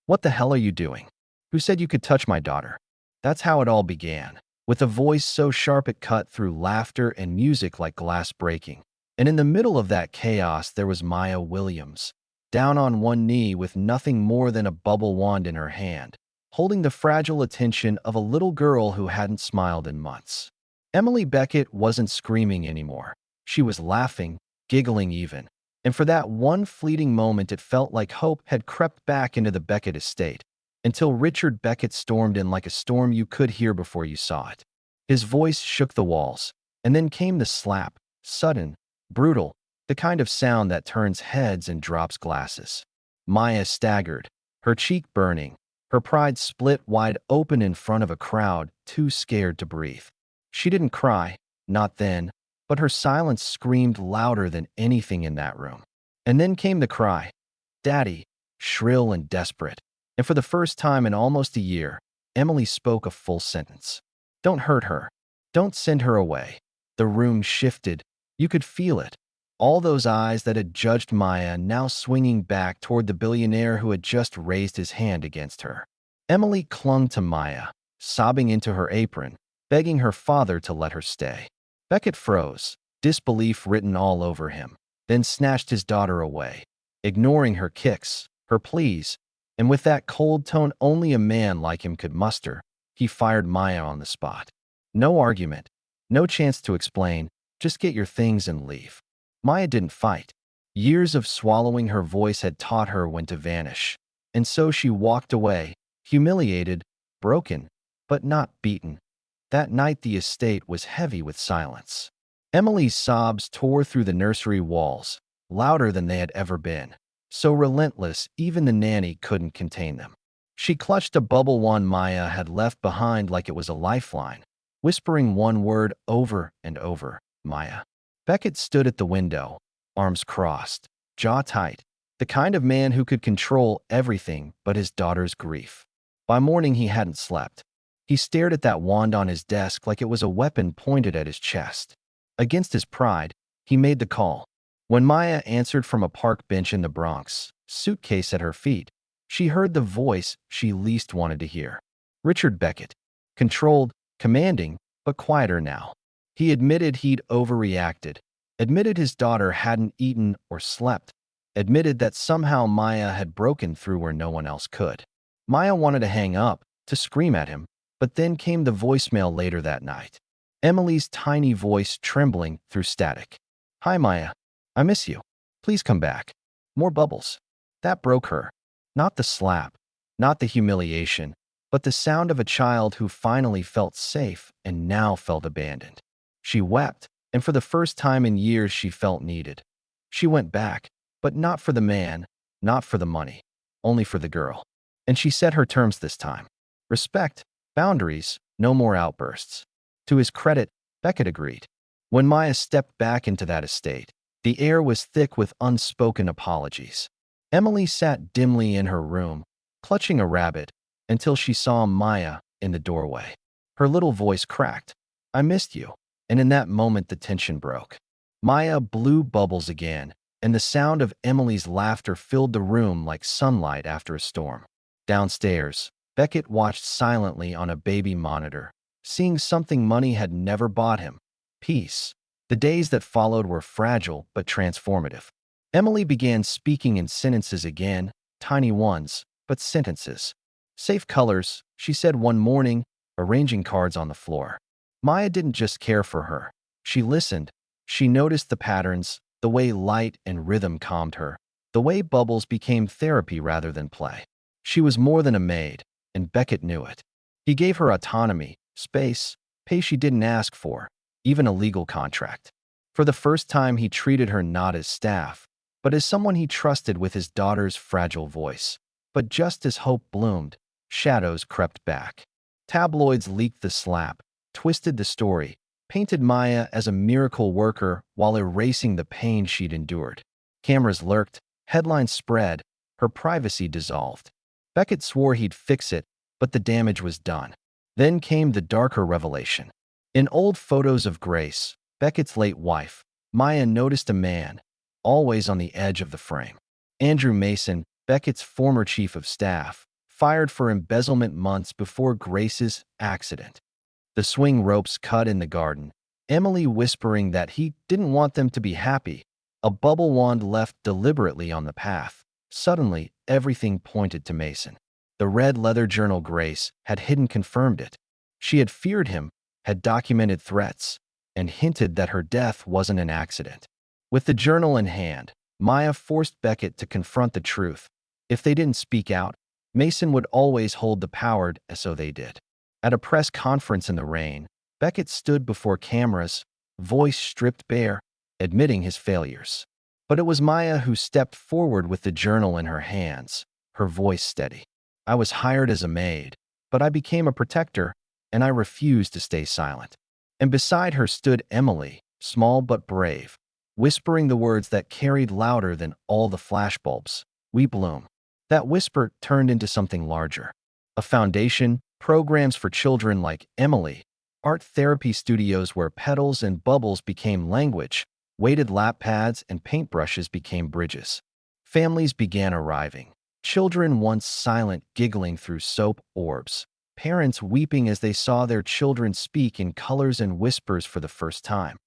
What the hell are you doing? Who said you could touch my daughter? That's how it all began, with a voice so sharp it cut through laughter and music like glass breaking. And in the middle of that chaos, there was Maya Williams, down on one knee with nothing more than a bubble wand in her hand, holding the fragile attention of a little girl who hadn't smiled in months. Emily Beckett wasn't screaming anymore. She was laughing, giggling even. And for that one fleeting moment, it felt like hope had crept back into the Beckett estate, until Richard Beckett stormed in like a storm you could hear before you saw it. His voice shook the walls, and then came the slap, sudden, brutal, the kind of sound that turns heads and drops glasses. Maya staggered, her cheek burning, her pride split wide open in front of a crowd too scared to breathe. She didn't cry, not then, but her silence screamed louder than anything in that room. And then came the cry, "Daddy," shrill and desperate. And for the first time in almost a year, Emily spoke a full sentence. "Don't hurt her. Don't send her away." The room shifted. You could feel it. All those eyes that had judged Maya now swinging back toward the billionaire who had just raised his hand against her. Emily clung to Maya, sobbing into her apron, begging her father to let her stay. Beckett froze, disbelief written all over him, then snatched his daughter away, ignoring her kicks, her pleas, and with that cold tone only a man like him could muster, he fired Maya on the spot. No argument, no chance to explain, just get your things and leave. Maya didn't fight. Years of swallowing her voice had taught her when to vanish, and so she walked away, humiliated, broken, but not beaten. That night the estate was heavy with silence. Emily's sobs tore through the nursery walls, louder than they had ever been, so relentless even the nanny couldn't contain them. She clutched a bubble wand Maya had left behind like it was a lifeline, whispering one word over and over, "Maya." Beckett stood at the window, arms crossed, jaw tight, the kind of man who could control everything but his daughter's grief. By morning he hadn't slept. He stared at that wand on his desk like it was a weapon pointed at his chest. Against his pride, he made the call. When Maya answered from a park bench in the Bronx, suitcase at her feet, she heard the voice she least wanted to hear. Richard Beckett. Controlled, commanding, but quieter now. He admitted he'd overreacted, admitted his daughter hadn't eaten or slept, admitted that somehow Maya had broken through where no one else could. Maya wanted to hang up, to scream at him, but then came the voicemail later that night. Emily's tiny voice trembling through static. "Hi, Maya. I miss you. Please come back." More bubbles. That broke her. Not the slap, not the humiliation, but the sound of a child who finally felt safe and now felt abandoned. She wept, and for the first time in years she felt needed. She went back, but not for the man, not for the money, only for the girl. And she set her terms this time. Respect, boundaries, no more outbursts. To his credit, Beckett agreed. When Maya stepped back into that estate, the air was thick with unspoken apologies. Emily sat dimly in her room, clutching a rabbit, until she saw Maya in the doorway. Her little voice cracked. "I missed you." And in that moment the tension broke. Maya blew bubbles again, and the sound of Emily's laughter filled the room like sunlight after a storm. Downstairs, Beckett watched silently on a baby monitor, seeing something money had never bought him: peace. The days that followed were fragile but transformative. Emily began speaking in sentences again, tiny ones, but sentences. "Safe colors," she said one morning, arranging cards on the floor. Maya didn't just care for her. She listened. She noticed the patterns, the way light and rhythm calmed her, the way bubbles became therapy rather than play. She was more than a maid, and Beckett knew it. He gave her autonomy, space, pay she didn't ask for, even a legal contract. For the first time, he treated her not as staff, but as someone he trusted with his daughter's fragile voice. But just as hope bloomed, shadows crept back. Tabloids leaked the slap, twisted the story, painted Maya as a miracle worker while erasing the pain she'd endured. Cameras lurked, headlines spread, her privacy dissolved. Beckett swore he'd fix it, but the damage was done. Then came the darker revelation. In old photos of Grace, Beckett's late wife, Maya noticed a man, always on the edge of the frame. Andrew Mason, Beckett's former chief of staff, fired for embezzlement months before Grace's accident. The swing ropes cut in the garden, Emily whispering that he didn't want them to be happy, a bubble wand left deliberately on the path. Suddenly, everything pointed to Mason. The red leather journal Grace had hidden confirmed it. She had feared him, had documented threats, and hinted that her death wasn't an accident. With the journal in hand, Maya forced Beckett to confront the truth. If they didn't speak out, Mason would always hold the power, so they did. At a press conference in the rain, Beckett stood before cameras, voice stripped bare, admitting his failures. But it was Maya who stepped forward with the journal in her hands, her voice steady. I was hired as a maid, but I became a protector, and I refused to stay silent. And beside her stood Emily, small but brave, whispering the words that carried louder than all the flashbulbs. We bloom. That whisper turned into something larger. A foundation, programs for children like Emily, art therapy studios where petals and bubbles became language, weighted lap pads and paintbrushes became bridges. Families began arriving. Children once silent giggling through soap orbs. Parents weeping as they saw their children speak in colors and whispers for the first time.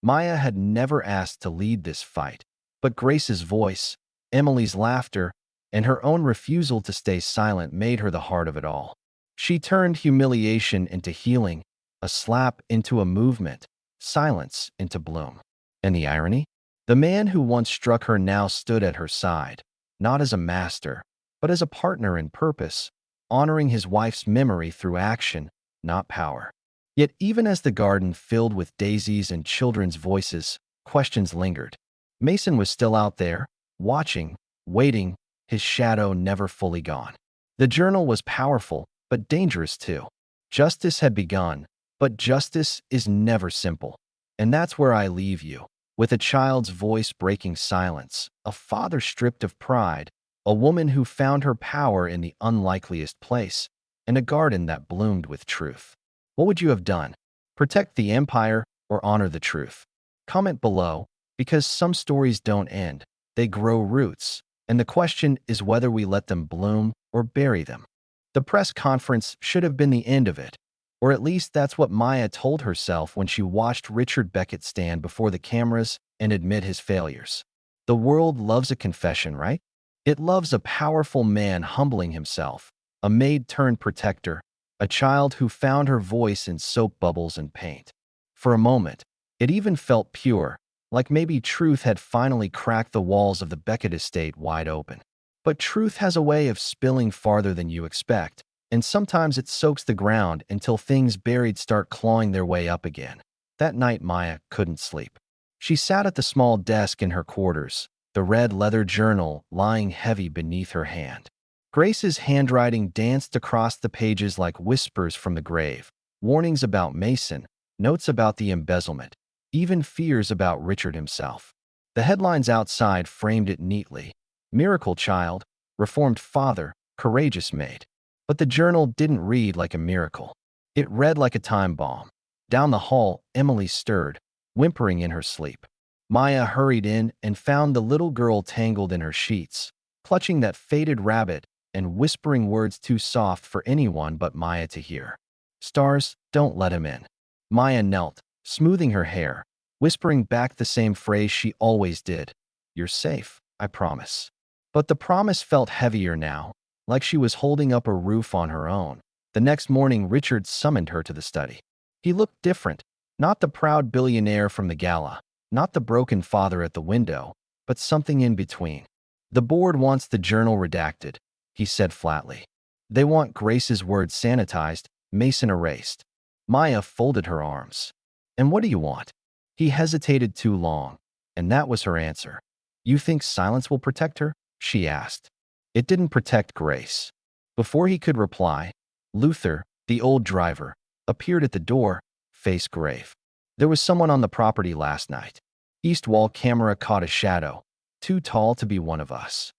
Maya had never asked to lead this fight, but Grace's voice, Emily's laughter, and her own refusal to stay silent made her the heart of it all. She turned humiliation into healing, a slap into a movement, silence into bloom. And the irony? The man who once struck her now stood at her side, not as a master, but as a partner in purpose, honoring his wife's memory through action, not power. Yet even as the garden filled with daisies and children's voices, questions lingered. Mason was still out there, watching, waiting, his shadow never fully gone. The journal was powerful, but dangerous too. Justice had begun, but justice is never simple. And that's where I leave you, with a child's voice breaking silence, a father stripped of pride, a woman who found her power in the unlikeliest place, and a garden that bloomed with truth. What would you have done? Protect the empire or honor the truth? Comment below, because some stories don't end, they grow roots, and the question is whether we let them bloom or bury them. The press conference should have been the end of it, or at least that's what Maya told herself when she watched Richard Beckett stand before the cameras and admit his failures. The world loves a confession, right? It loves a powerful man humbling himself, a maid turned protector, a child who found her voice in soap bubbles and paint. For a moment, it even felt pure, like maybe truth had finally cracked the walls of the Beckett estate wide open. But truth has a way of spilling farther than you expect, and sometimes it soaks the ground until things buried start clawing their way up again. That night Maya couldn't sleep. She sat at the small desk in her quarters, the red leather journal lying heavy beneath her hand. Grace's handwriting danced across the pages like whispers from the grave, warnings about Mason, notes about the embezzlement, even fears about Richard himself. The headlines outside framed it neatly: Miracle Child, Reformed Father, Courageous Maid. But the journal didn't read like a miracle. It read like a time bomb. Down the hall, Emily stirred, whimpering in her sleep. Maya hurried in and found the little girl tangled in her sheets, clutching that faded rabbit and whispering words too soft for anyone but Maya to hear. Stars, don't let him in. Maya knelt, smoothing her hair, whispering back the same phrase she always did. You're safe, I promise. But the promise felt heavier now, like she was holding up a roof on her own. The next morning, Richard summoned her to the study. He looked different, not the proud billionaire from the gala, not the broken father at the window, but something in between. The board wants the journal redacted, he said flatly. They want Grace's words sanitized, Mason erased. Maya folded her arms. And what do you want? He hesitated too long, and that was her answer. You think silence will protect her? She asked. It didn't protect Grace. Before he could reply, Luther, the old driver, appeared at the door, face grave. There was someone on the property last night. East wall camera caught a shadow, too tall to be one of us.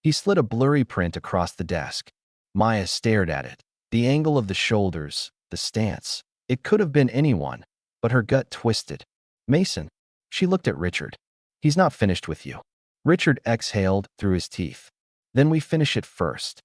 He slid a blurry print across the desk. Maya stared at it. The angle of the shoulders, the stance. It could have been anyone, but her gut twisted. Mason. She looked at Richard. He's not finished with you. Richard exhaled through his teeth. Then we finish it first.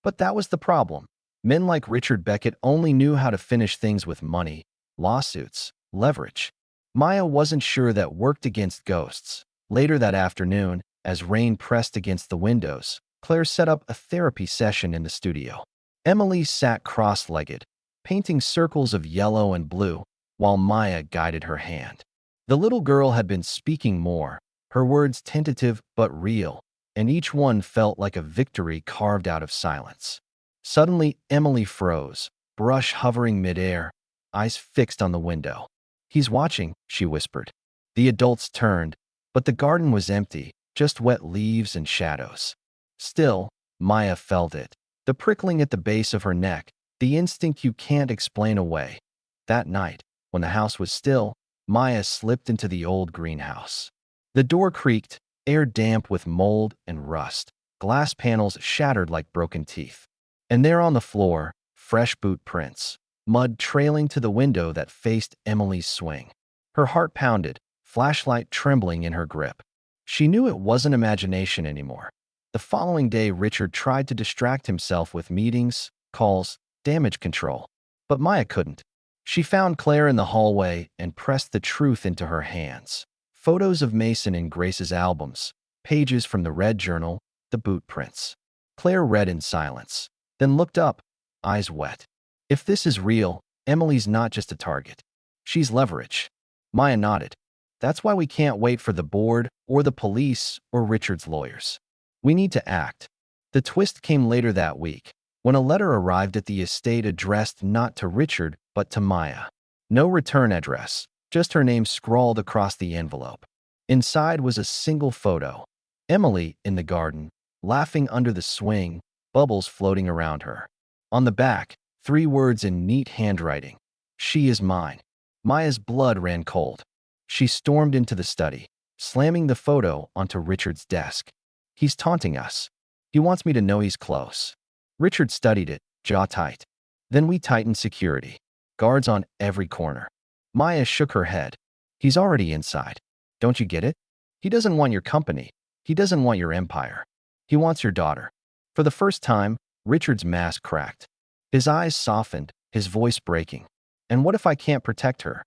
But that was the problem. Men like Richard Beckett only knew how to finish things with money, lawsuits, leverage. Maya wasn't sure that worked against ghosts. Later that afternoon, as rain pressed against the windows, Claire set up a therapy session in the studio. Emily sat cross-legged, painting circles of yellow and blue, while Maya guided her hand. The little girl had been speaking more, her words tentative but real, and each one felt like a victory carved out of silence. Suddenly, Emily froze, brush hovering midair, eyes fixed on the window. "He's watching," she whispered. The adults turned, but the garden was empty, just wet leaves and shadows. Still, Maya felt it, the prickling at the base of her neck, the instinct you can't explain away. That night, when the house was still, Maya slipped into the old greenhouse. The door creaked, air damp with mold and rust, glass panels shattered like broken teeth. And there on the floor, fresh boot prints, mud trailing to the window that faced Emily's swing. Her heart pounded, flashlight trembling in her grip. She knew it wasn't imagination anymore. The following day, Richard tried to distract himself with meetings, calls, damage control. But Maya couldn't. She found Claire in the hallway and pressed the truth into her hands. Photos of Mason in Grace's albums, pages from the red journal, the boot prints. Claire read in silence, then looked up, eyes wet. If this is real, Emily's not just a target. She's leverage. Maya nodded. That's why we can't wait for the board or the police or Richard's lawyers. We need to act. The twist came later that week, when a letter arrived at the estate addressed not to Richard, but to Maya. No return address, just her name scrawled across the envelope. Inside was a single photo. Emily in the garden, laughing under the swing, bubbles floating around her. On the back, 3 words in neat handwriting. "She is mine." Maya's blood ran cold. She stormed into the study, slamming the photo onto Richard's desk. "He's taunting us. He wants me to know he's close." Richard studied it, jaw tight. Then we tightened security. Guards on every corner. Maya shook her head. "He's already inside. Don't you get it? He doesn't want your company. He doesn't want your empire. He wants your daughter." For the first time, Richard's mask cracked. His eyes softened, his voice breaking. "And what if I can't protect her?"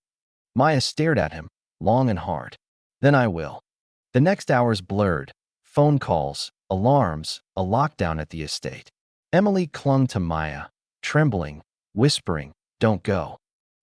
Maya stared at him, long and hard. "Then I will." The next hours blurred. Phone calls, alarms, a lockdown at the estate. Emily clung to Maya, trembling, whispering, "Don't go."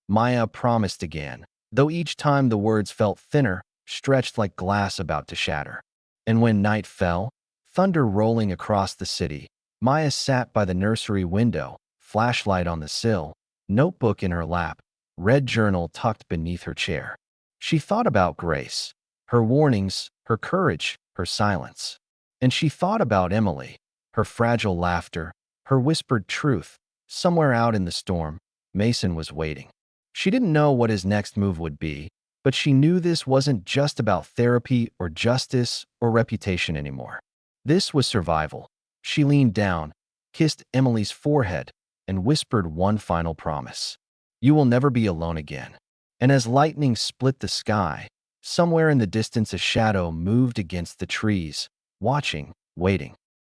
Maya promised again, though each time the words felt thinner, stretched like glass about to shatter. And when night fell, thunder rolling across the city, Maya sat by the nursery window, flashlight on the sill, notebook in her lap, red journal tucked beneath her chair. She thought about Grace, her warnings, her courage, her silence. And she thought about Emily, her fragile laughter, her whispered truth. Somewhere out in the storm, Mason was waiting. She didn't know what his next move would be, but she knew this wasn't just about therapy or justice or reputation anymore. This was survival. She leaned down, kissed Emily's forehead, and whispered one final promise. "You will never be alone again." And as lightning split the sky, somewhere in the distance a shadow moved against the trees, watching, waiting.